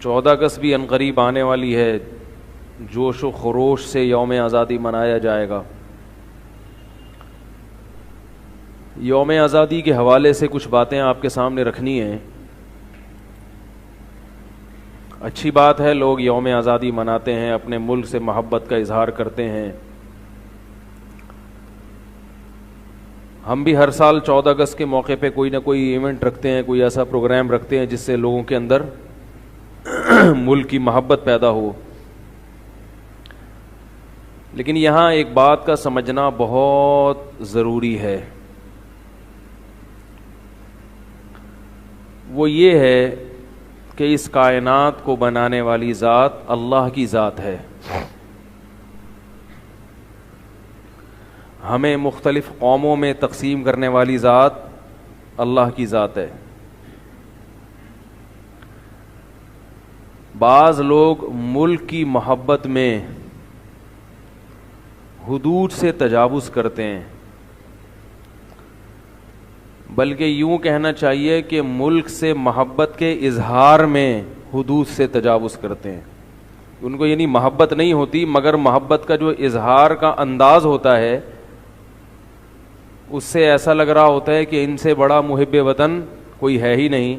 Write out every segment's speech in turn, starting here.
14 اگست بھی عنقریب آنے والی ہے، جوش و خروش سے یوم آزادی منایا جائے گا۔ یوم آزادی کے حوالے سے کچھ باتیں آپ کے سامنے رکھنی ہیں۔ اچھی بات ہے، لوگ یوم آزادی مناتے ہیں، اپنے ملک سے محبت کا اظہار کرتے ہیں۔ ہم بھی ہر سال 14 اگست کے موقع پہ کوئی نہ کوئی ایونٹ رکھتے ہیں، کوئی ایسا پروگرام رکھتے ہیں جس سے لوگوں کے اندر ملک کی محبت پیدا ہو۔ لیکن یہاں ایک بات کا سمجھنا بہت ضروری ہے، وہ یہ ہے کہ اس کائنات کو بنانے والی ذات اللہ کی ذات ہے۔ ہمیں مختلف قوموں میں تقسیم کرنے والی ذات اللہ کی ذات ہے۔ بعض لوگ ملک کی محبت میں حدود سے تجاوز کرتے ہیں، بلکہ یوں کہنا چاہیے کہ ملک سے محبت کے اظہار میں حدود سے تجاوز کرتے ہیں۔ ان کو یعنی محبت نہیں ہوتی، مگر محبت کا جو اظہار کا انداز ہوتا ہے اس سے ایسا لگ رہا ہوتا ہے کہ ان سے بڑا محب وطن کوئی ہے ہی نہیں،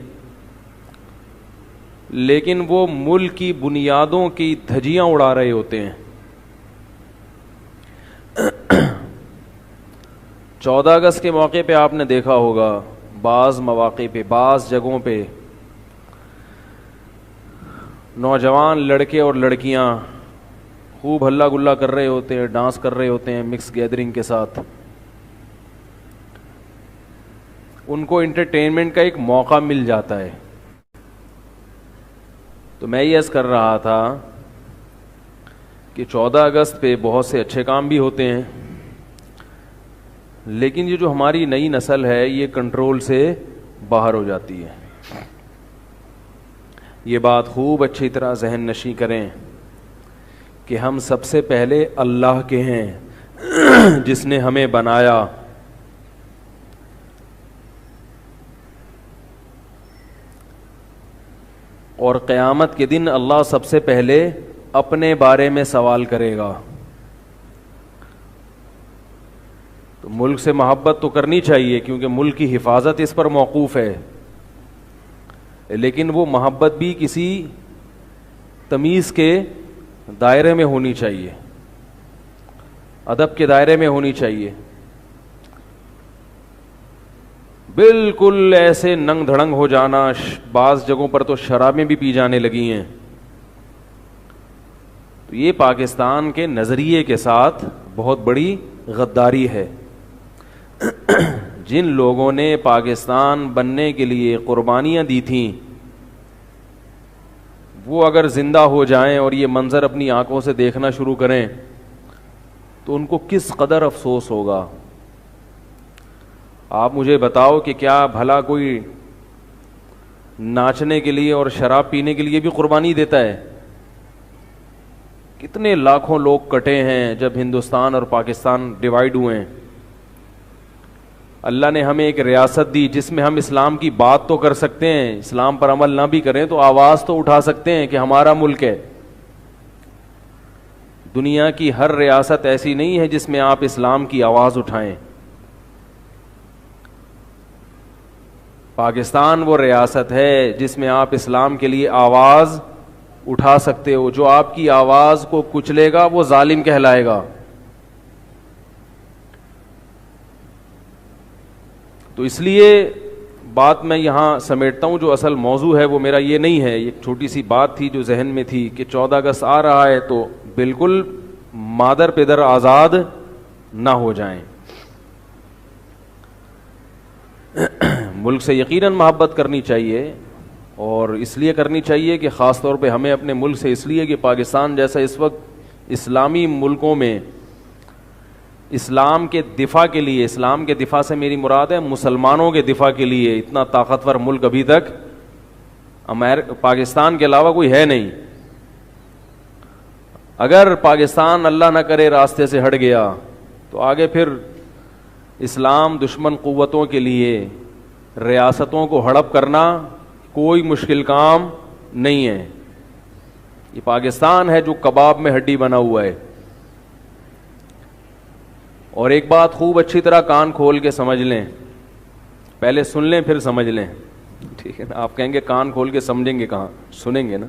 لیکن وہ ملک کی بنیادوں کی دھجیاں اڑا رہے ہوتے ہیں۔ 14 اگست کے موقع پہ آپ نے دیکھا ہوگا، بعض مواقع پہ، بعض جگہوں پہ نوجوان لڑکے اور لڑکیاں خوب ہلا گلا کر رہے ہوتے ہیں، ڈانس کر رہے ہوتے ہیں مکس گیدرنگ کے ساتھ۔ ان کو انٹرٹینمنٹ کا ایک موقع مل جاتا ہے۔ تو میں یہ عرض کر رہا تھا کہ 14 اگست پہ بہت سے اچھے کام بھی ہوتے ہیں، لیکن یہ جو ہماری نئی نسل ہے یہ کنٹرول سے باہر ہو جاتی ہے۔ یہ بات خوب اچھی طرح ذہن نشیں کریں کہ ہم سب سے پہلے اللہ کے ہیں جس نے ہمیں بنایا۔ اور قیامت کے دن اللہ سب سے پہلے اپنے بارے میں سوال کرے گا۔ تو ملک سے محبت تو کرنی چاہیے کیونکہ ملک کی حفاظت اس پر موقوف ہے، لیکن وہ محبت بھی کسی تمیز کے دائرے میں ہونی چاہیے، ادب کے دائرے میں ہونی چاہیے۔ بالکل ایسے ننگ دھڑنگ ہو جانا، بعض جگہوں پر تو شرابیں بھی پی جانے لگی ہیں، تو یہ پاکستان کے نظریے کے ساتھ بہت بڑی غداری ہے۔ جن لوگوں نے پاکستان بننے کے لیے قربانیاں دی تھیں وہ اگر زندہ ہو جائیں اور یہ منظر اپنی آنکھوں سے دیکھنا شروع کریں تو ان کو کس قدر افسوس ہوگا۔ آپ مجھے بتاؤ کہ کیا بھلا کوئی ناچنے کے لیے اور شراب پینے کے لیے بھی قربانی دیتا ہے؟ کتنے لاکھوں لوگ کٹے ہیں جب ہندوستان اور پاکستان ڈیوائیڈ ہوئے ہیں۔ اللہ نے ہمیں ایک ریاست دی جس میں ہم اسلام کی بات تو کر سکتے ہیں، اسلام پر عمل نہ بھی کریں تو آواز تو اٹھا سکتے ہیں کہ ہمارا ملک ہے۔ دنیا کی ہر ریاست ایسی نہیں ہے جس میں آپ اسلام کی آواز اٹھائیں۔ پاکستان وہ ریاست ہے جس میں آپ اسلام کے لیے آواز اٹھا سکتے ہو۔ جو آپ کی آواز کو کچلے گا وہ ظالم کہلائے گا۔ تو اس لیے بات میں یہاں سمیٹتا ہوں، جو اصل موضوع ہے وہ میرا یہ نہیں ہے، ایک چھوٹی سی بات تھی جو ذہن میں تھی کہ 14 اگست آ رہا ہے تو بالکل مادر پدر آزاد نہ ہو جائیں۔ ملک سے یقیناً محبت کرنی چاہیے، اور اس لیے کرنی چاہیے کہ خاص طور پہ ہمیں اپنے ملک سے اس لیے کہ پاکستان جیسا اس وقت اسلامی ملکوں میں اسلام کے دفاع کے لیے، اسلام کے دفاع سے میری مراد ہے مسلمانوں کے دفاع کے لیے، اتنا طاقتور ملک ابھی تک پاکستان کے علاوہ کوئی ہے نہیں۔ اگر پاکستان اللہ نہ کرے راستے سے ہٹ گیا تو آگے پھر اسلام دشمن قوتوں کے لیے ریاستوں کو ہڑپ کرنا کوئی مشکل کام نہیں ہے۔ یہ پاکستان ہے جو کباب میں ہڈی بنا ہوا ہے. اور ایک بات خوب اچھی طرح کان کھول کے سمجھ لیں, پہلے سن لیں پھر سمجھ لیں, ٹھیک ہے نا. آپ کہیں گے کان کھول کے سمجھیں گے کہاں, سنیں گے نا.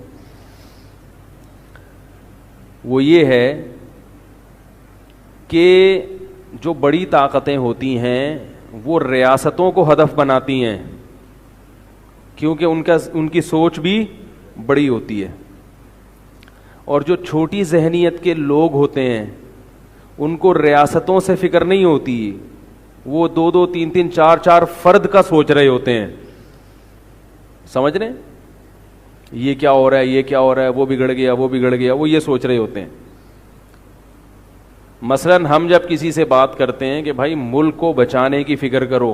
وہ یہ ہے کہ جو بڑی طاقتیں ہوتی ہیں وہ ریاستوں کو ہدف بناتی ہیں, کیونکہ ان کی سوچ بھی بڑی ہوتی ہے. اور جو چھوٹی ذہنیت کے لوگ ہوتے ہیں ان کو ریاستوں سے فکر نہیں ہوتی, وہ 2-2 3-3 4-4 فرد کا سوچ رہے ہوتے ہیں. سمجھ رہے ہیں, یہ کیا ہو رہا ہے, یہ کیا ہو رہا ہے, وہ بگڑ گیا, وہ بگڑ گیا, وہ یہ سوچ رہے ہوتے ہیں. مثلا ہم جب کسی سے بات کرتے ہیں کہ بھائی ملک کو بچانے کی فکر کرو,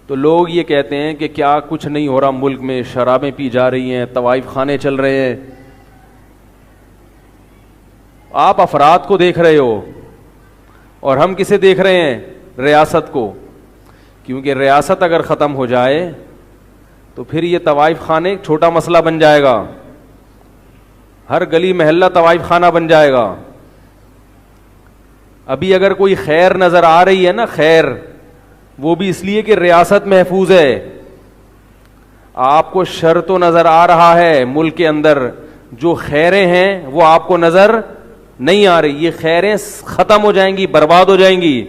تو لوگ یہ کہتے ہیں کہ کیا کچھ نہیں ہو رہا ملک میں, شرابیں پی جا رہی ہیں, طوائف خانے چل رہے ہیں. آپ افراد کو دیکھ رہے ہو اور ہم کسے دیکھ رہے ہیں, ریاست کو. کیونکہ ریاست اگر ختم ہو جائے تو پھر یہ طوائف خانے ایک چھوٹا مسئلہ بن جائے گا, ہر گلی محلہ طوائف خانہ بن جائے گا. ابھی اگر کوئی خیر نظر آ رہی ہے نا, خیر, وہ بھی اس لیے کہ ریاست محفوظ ہے. آپ کو شر تو نظر آ رہا ہے ملک کے اندر, جو خیریں ہیں وہ آپ کو نظر نہیں آ رہی. یہ خیریں ختم ہو جائیں گی, برباد ہو جائیں گی.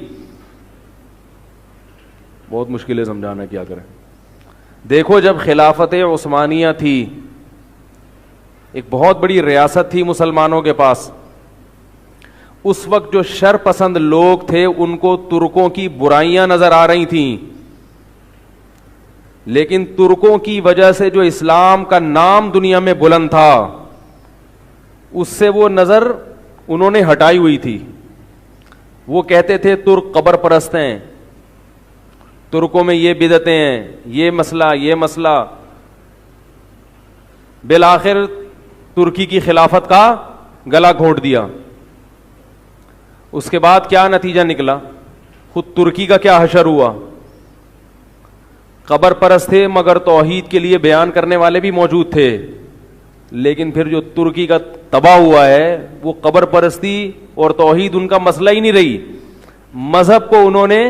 بہت مشکل ہے سمجھانا, کیا کریں. دیکھو جب خلافت عثمانیہ تھی, ایک بہت بڑی ریاست تھی مسلمانوں کے پاس, اس وقت جو شر پسند لوگ تھے ان کو ترکوں کی برائیاں نظر آ رہی تھیں, لیکن ترکوں کی وجہ سے جو اسلام کا نام دنیا میں بلند تھا اس سے وہ نظر انہوں نے ہٹائی ہوئی تھی. وہ کہتے تھے ترک قبر پرست ہیں, ترکوں میں یہ بدعتیں ہیں, یہ مسئلہ, یہ مسئلہ. بالآخر ترکی کی خلافت کا گلا گھونٹ دیا. اس کے بعد کیا نتیجہ نکلا, خود ترکی کا کیا حشر ہوا. قبر پرست تھے مگر توحید کے لیے بیان کرنے والے بھی موجود تھے, لیکن پھر جو ترکی کا تباہ ہوا ہے وہ قبر پرستی اور توحید ان کا مسئلہ ہی نہیں رہی. مذہب کو انہوں نے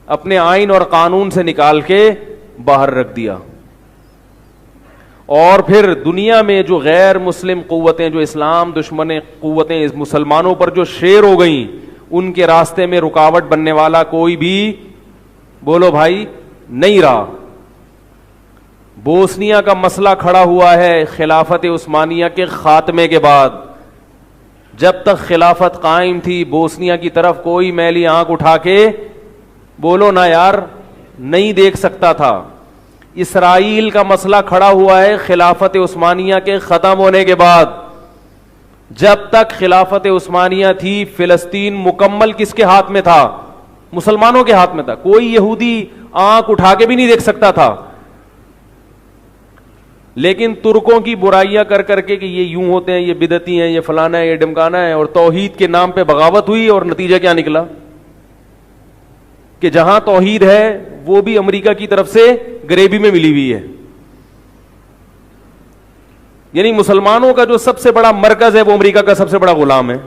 اپنے آئین اور قانون سے نکال کے باہر رکھ دیا. اور پھر دنیا میں جو غیر مسلم قوتیں, جو اسلام دشمن قوتیں اس مسلمانوں پر جو شیر ہو گئیں, ان کے راستے میں رکاوٹ بننے والا کوئی بھی بولو بھائی نہیں رہا. بوسنیا کا مسئلہ کھڑا ہوا ہے خلافت عثمانیہ کے خاتمے کے بعد. جب تک خلافت قائم تھی بوسنیا کی طرف کوئی میلی آنکھ اٹھا کے بولو نا یار نہیں دیکھ سکتا تھا. اسرائیل کا مسئلہ کھڑا ہوا ہے خلافت عثمانیہ کے ختم ہونے کے بعد. جب تک خلافت عثمانیہ تھی فلسطین مکمل کس کے ہاتھ میں تھا, مسلمانوں کے ہاتھ میں تھا. کوئی یہودی آنکھ اٹھا کے بھی نہیں دیکھ سکتا تھا. لیکن ترکوں کی برائیاں کر کر کے کہ یہ یوں ہوتے ہیں, یہ بدعتی ہیں, یہ فلانا ہے, یہ ڈمکانا ہے, اور توحید کے نام پہ بغاوت ہوئی, اور نتیجہ کیا نکلا کہ جہاں توحید ہے وہ بھی امریکہ کی طرف سے گریبی میں ملی ہوئی ہے. یعنی مسلمانوں کا جو سب سے بڑا مرکز ہے وہ امریکہ کا سب سے بڑا غلام ہے.